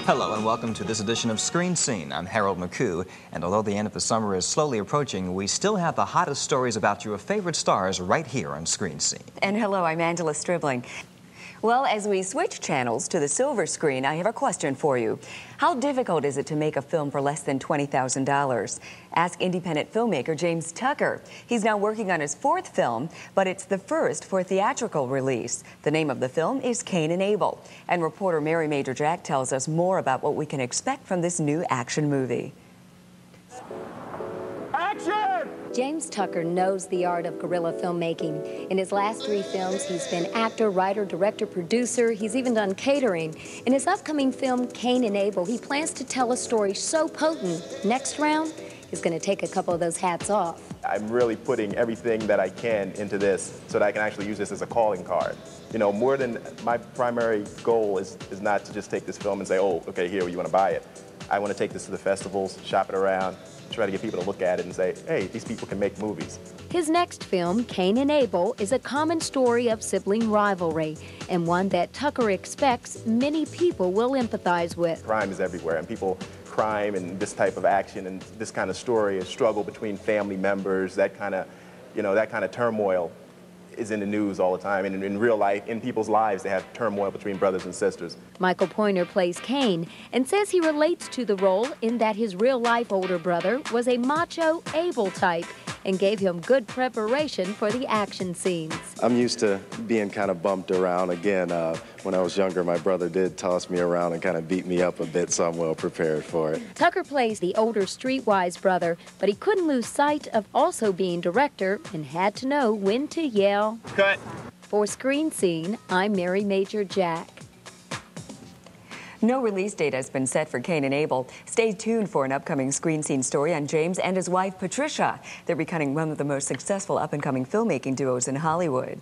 Hello and welcome to this edition of Screen Scene. I'm Harold McCoo, and although the end of the summer is slowly approaching, we still have the hottest stories about your favorite stars right here on Screen Scene. And hello, I'm Angela Stribling. Well, as we switch channels to the silver screen, I have a question for you. How difficult is it to make a film for less than $20,000? Ask independent filmmaker James Tucker. He's now working on his fourth film, but it's the first for theatrical release. The name of the film is Cain and Abel. And reporter Mary Major Jack tells us more about what we can expect from this new action movie. Action! James Tucker knows the art of guerrilla filmmaking. In his last 3 films, he's been actor, writer, director, producer. He's even done catering. In his upcoming film, Cain and Abel, he plans to tell a story so potent, next round, he's going to take a couple of those hats off. I'm really putting everything that I can into this so that I can actually use this as a calling card. You know, more than my primary goal is not to just take this film and say, oh, okay, here, you want to buy it. I want to take this to the festivals, shop it around, try to get people to look at it and say, hey, these people can make movies. His next film, Cain and Abel, is a common story of sibling rivalry, and one that Tucker expects many people will empathize with. Crime is everywhere, and crime and this type of action and this kind of story, a struggle between family members, that kind of turmoil is in the news all the time, and in real life, in people's lives, they have turmoil between brothers and sisters. Michael Pointer plays Cain and says he relates to the role in that his real-life older brother was a macho Abel type and gave him good preparation for the action scenes. I'm used to being kind of bumped around. Again, when I was younger, my brother did toss me around and kind of beat me up a bit, so I'm well prepared for it. Tucker plays the older streetwise brother, but he couldn't lose sight of also being director and had to know when to yell. Cut. For Screen Scene, I'm Mary Major Jack. No release date has been set for Cain and Abel. Stay tuned for an upcoming Screen Scene story on James and his wife, Patricia. They're becoming one of the most successful up-and-coming filmmaking duos in Hollywood.